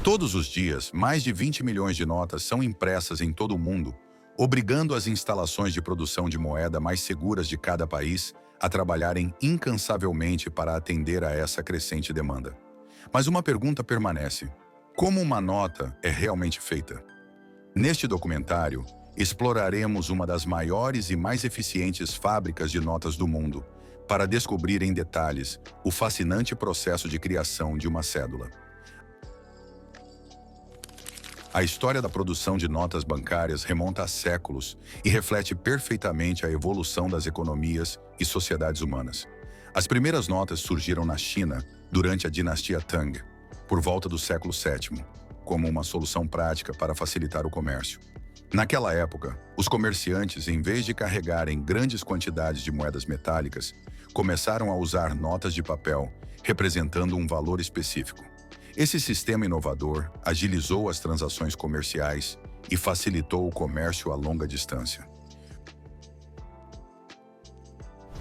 Todos os dias, mais de 20 milhões de notas são impressas em todo o mundo, obrigando as instalações de produção de moeda mais seguras de cada país a trabalharem incansavelmente para atender a essa crescente demanda. Mas uma pergunta permanece: como uma nota é realmente feita? Neste documentário, exploraremos uma das maiores e mais eficientes fábricas de notas do mundo, para descobrir em detalhes o fascinante processo de criação de uma cédula. A história da produção de notas bancárias remonta a séculos e reflete perfeitamente a evolução das economias e sociedades humanas. As primeiras notas surgiram na China durante a dinastia Tang, por volta do século VII, como uma solução prática para facilitar o comércio. Naquela época, os comerciantes, em vez de carregarem grandes quantidades de moedas metálicas, começaram a usar notas de papel, representando um valor específico. Esse sistema inovador agilizou as transações comerciais e facilitou o comércio a longa distância.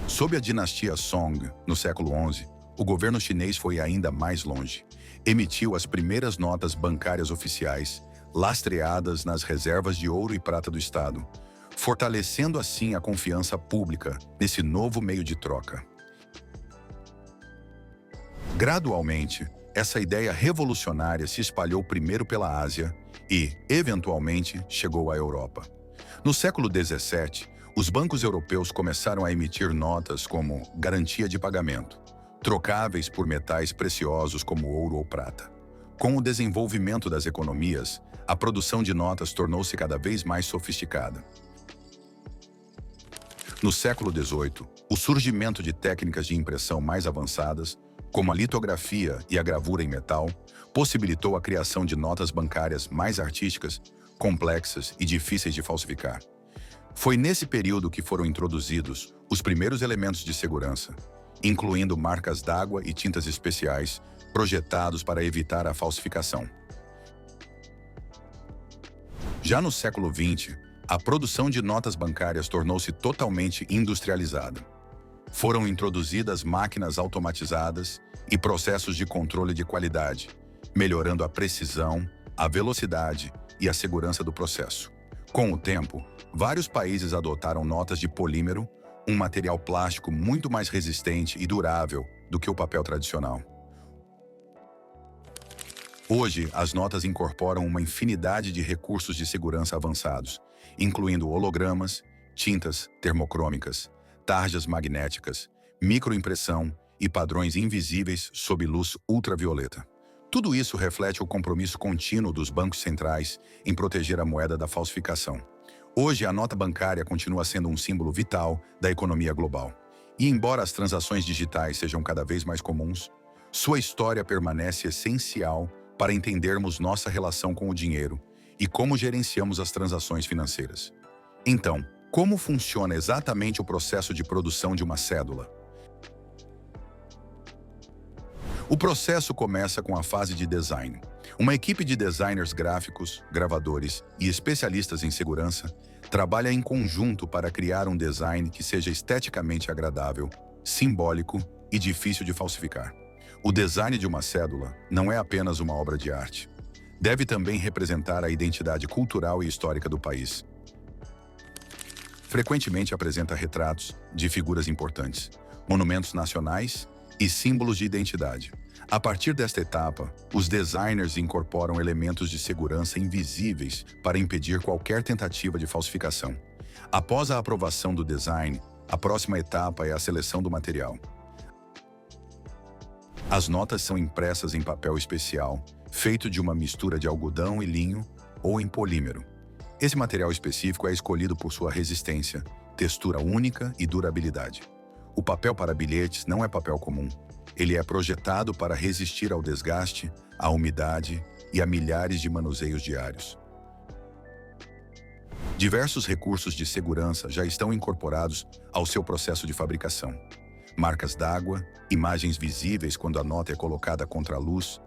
Sob a dinastia Song, no século XI, o governo chinês foi ainda mais longe. Emitiu as primeiras notas bancárias oficiais, lastreadas nas reservas de ouro e prata do Estado, fortalecendo assim a confiança pública nesse novo meio de troca. Gradualmente, essa ideia revolucionária se espalhou primeiro pela Ásia e, eventualmente, chegou à Europa. No século XVII, os bancos europeus começaram a emitir notas como garantia de pagamento, trocáveis por metais preciosos como ouro ou prata. Com o desenvolvimento das economias, a produção de notas tornou-se cada vez mais sofisticada. No século XVIII, o surgimento de técnicas de impressão mais avançadas, como a litografia e a gravura em metal, possibilitou a criação de notas bancárias mais artísticas, complexas e difíceis de falsificar. Foi nesse período que foram introduzidos os primeiros elementos de segurança, incluindo marcas d'água e tintas especiais, projetados para evitar a falsificação. Já no século XX, a produção de notas bancárias tornou-se totalmente industrializada. Foram introduzidas máquinas automatizadas e processos de controle de qualidade, melhorando a precisão, a velocidade e a segurança do processo. Com o tempo, vários países adotaram notas de polímero, um material plástico muito mais resistente e durável do que o papel tradicional. Hoje, as notas incorporam uma infinidade de recursos de segurança avançados, incluindo hologramas, tintas termocrômicas, tarjas magnéticas, microimpressão e padrões invisíveis sob luz ultravioleta. Tudo isso reflete o compromisso contínuo dos bancos centrais em proteger a moeda da falsificação. Hoje, a nota bancária continua sendo um símbolo vital da economia global. E embora as transações digitais sejam cada vez mais comuns, sua história permanece essencial para entendermos nossa relação com o dinheiro e como gerenciamos as transações financeiras. Então, como funciona exatamente o processo de produção de uma cédula? O processo começa com a fase de design. Uma equipe de designers gráficos, gravadores e especialistas em segurança trabalha em conjunto para criar um design que seja esteticamente agradável, simbólico e difícil de falsificar. O design de uma cédula não é apenas uma obra de arte. Deve também representar a identidade cultural e histórica do país. Frequentemente apresenta retratos de figuras importantes, monumentos nacionais e símbolos de identidade. A partir desta etapa, os designers incorporam elementos de segurança invisíveis para impedir qualquer tentativa de falsificação. Após a aprovação do design, a próxima etapa é a seleção do material. As notas são impressas em papel especial, feito de uma mistura de algodão e linho ou em polímero. Esse material específico é escolhido por sua resistência, textura única e durabilidade. O papel para bilhetes não é papel comum. Ele é projetado para resistir ao desgaste, à umidade e a milhares de manuseios diários. Diversos recursos de segurança já estão incorporados ao seu processo de fabricação. Marcas d'água, imagens visíveis quando a nota é colocada contra a luz,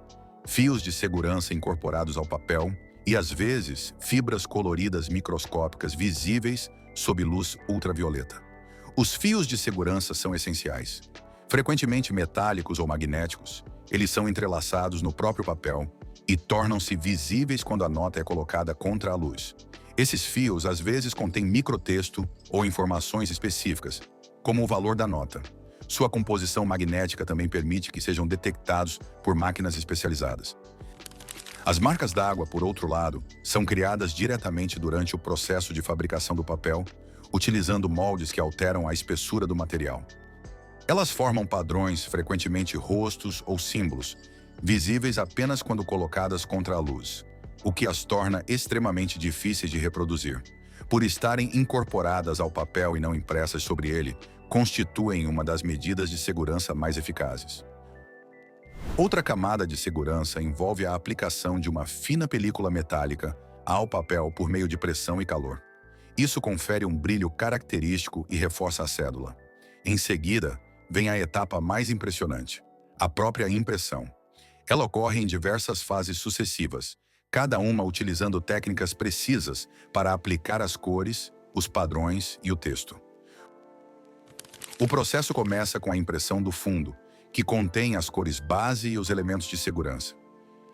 fios de segurança incorporados ao papel e, às vezes, fibras coloridas microscópicas visíveis sob luz ultravioleta. Os fios de segurança são essenciais. Frequentemente metálicos ou magnéticos, eles são entrelaçados no próprio papel e tornam-se visíveis quando a nota é colocada contra a luz. Esses fios às vezes contêm microtexto ou informações específicas, como o valor da nota. Sua composição magnética também permite que sejam detectados por máquinas especializadas. As marcas d'água, por outro lado, são criadas diretamente durante o processo de fabricação do papel, utilizando moldes que alteram a espessura do material. Elas formam padrões, frequentemente rostos ou símbolos, visíveis apenas quando colocadas contra a luz, o que as torna extremamente difíceis de reproduzir. Por estarem incorporadas ao papel e não impressas sobre ele, constituem uma das medidas de segurança mais eficazes. Outra camada de segurança envolve a aplicação de uma fina película metálica ao papel por meio de pressão e calor. Isso confere um brilho característico e reforça a cédula. Em seguida, vem a etapa mais impressionante, a própria impressão. Ela ocorre em diversas fases sucessivas, cada uma utilizando técnicas precisas para aplicar as cores, os padrões e o texto. O processo começa com a impressão do fundo, que contém as cores base e os elementos de segurança.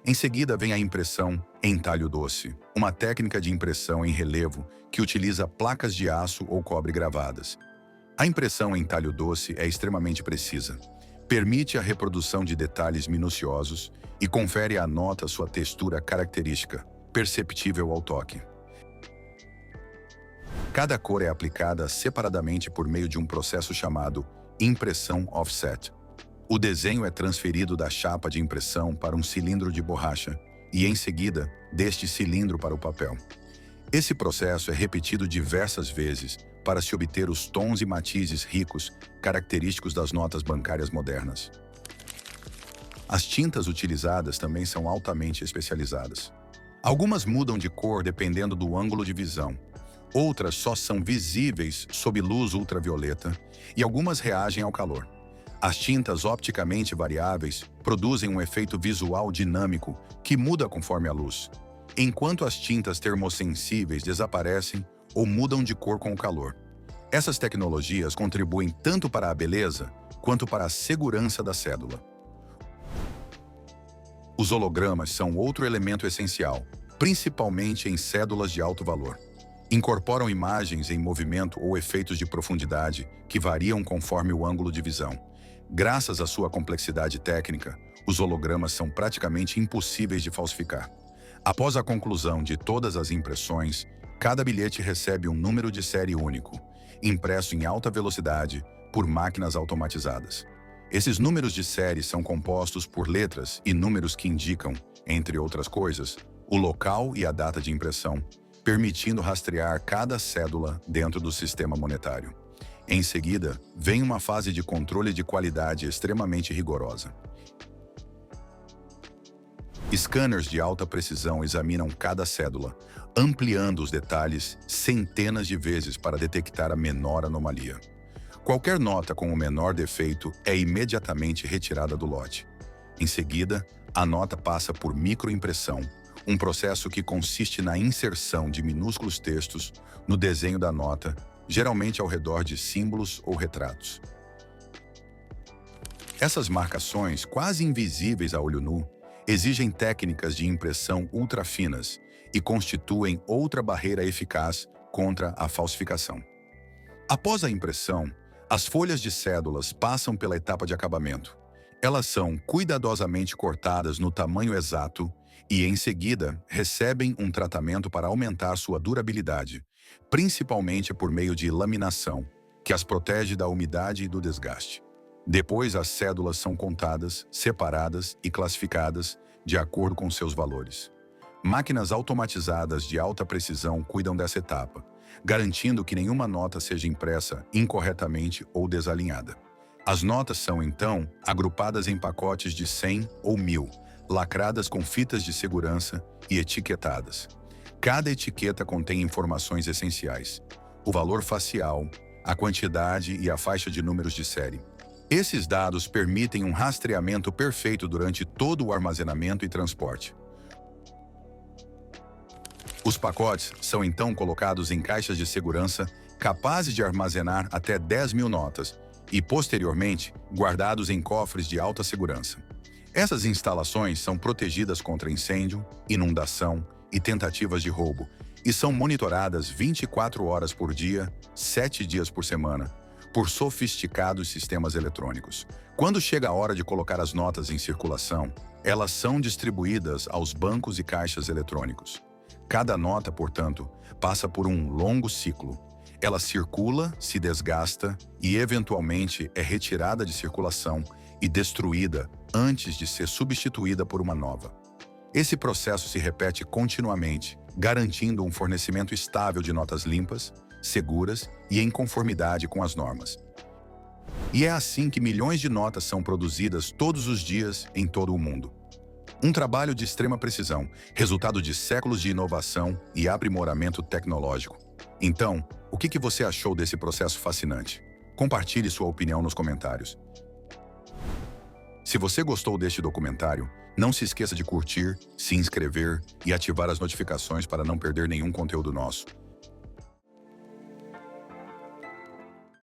Em seguida vem a impressão em talho doce, uma técnica de impressão em relevo que utiliza placas de aço ou cobre gravadas. A impressão em talho doce é extremamente precisa. Permite a reprodução de detalhes minuciosos e confere à nota sua textura característica, perceptível ao toque. Cada cor é aplicada separadamente por meio de um processo chamado impressão offset. O desenho é transferido da chapa de impressão para um cilindro de borracha e, em seguida, deste cilindro para o papel. Esse processo é repetido diversas vezes para se obter os tons e matizes ricos característicos das notas bancárias modernas. As tintas utilizadas também são altamente especializadas. Algumas mudam de cor dependendo do ângulo de visão. Outras só são visíveis sob luz ultravioleta e algumas reagem ao calor. As tintas opticamente variáveis produzem um efeito visual dinâmico que muda conforme a luz, enquanto as tintas termossensíveis desaparecem ou mudam de cor com o calor. Essas tecnologias contribuem tanto para a beleza quanto para a segurança da cédula. Os hologramas são outro elemento essencial, principalmente em cédulas de alto valor. Incorporam imagens em movimento ou efeitos de profundidade que variam conforme o ângulo de visão. Graças à sua complexidade técnica, os hologramas são praticamente impossíveis de falsificar. Após a conclusão de todas as impressões, cada bilhete recebe um número de série único, impresso em alta velocidade por máquinas automatizadas. Esses números de série são compostos por letras e números que indicam, entre outras coisas, o local e a data de impressão, permitindo rastrear cada cédula dentro do sistema monetário. Em seguida, vem uma fase de controle de qualidade extremamente rigorosa. Scanners de alta precisão examinam cada cédula, ampliando os detalhes centenas de vezes para detectar a menor anomalia. Qualquer nota com o menor defeito é imediatamente retirada do lote. Em seguida, a nota passa por microimpressão, um processo que consiste na inserção de minúsculos textos no desenho da nota, geralmente ao redor de símbolos ou retratos. Essas marcações, quase invisíveis a olho nu, exigem técnicas de impressão ultrafinas e constituem outra barreira eficaz contra a falsificação. Após a impressão, as folhas de cédulas passam pela etapa de acabamento. Elas são cuidadosamente cortadas no tamanho exato e, em seguida, recebem um tratamento para aumentar sua durabilidade, principalmente por meio de laminação, que as protege da umidade e do desgaste. Depois, as cédulas são contadas, separadas e classificadas de acordo com seus valores. Máquinas automatizadas de alta precisão cuidam dessa etapa, garantindo que nenhuma nota seja impressa incorretamente ou desalinhada. As notas são, então, agrupadas em pacotes de 100 ou 1000, lacradas com fitas de segurança e etiquetadas. Cada etiqueta contém informações essenciais: o valor facial, a quantidade e a faixa de números de série. Esses dados permitem um rastreamento perfeito durante todo o armazenamento e transporte. Os pacotes são então colocados em caixas de segurança capazes de armazenar até 10.000 notas e, posteriormente, guardados em cofres de alta segurança. Essas instalações são protegidas contra incêndio, inundação e tentativas de roubo e são monitoradas 24 horas por dia, 7 dias por semana, por sofisticados sistemas eletrônicos. Quando chega a hora de colocar as notas em circulação, elas são distribuídas aos bancos e caixas eletrônicos. Cada nota, portanto, passa por um longo ciclo. Ela circula, se desgasta e, eventualmente, é retirada de circulação e destruída antes de ser substituída por uma nova. Esse processo se repete continuamente, garantindo um fornecimento estável de notas limpas, seguras e em conformidade com as normas. E é assim que milhões de notas são produzidas todos os dias em todo o mundo. Um trabalho de extrema precisão, resultado de séculos de inovação e aprimoramento tecnológico. Então, o que você achou desse processo fascinante? Compartilhe sua opinião nos comentários. Se você gostou deste documentário, não se esqueça de curtir, se inscrever e ativar as notificações para não perder nenhum conteúdo nosso.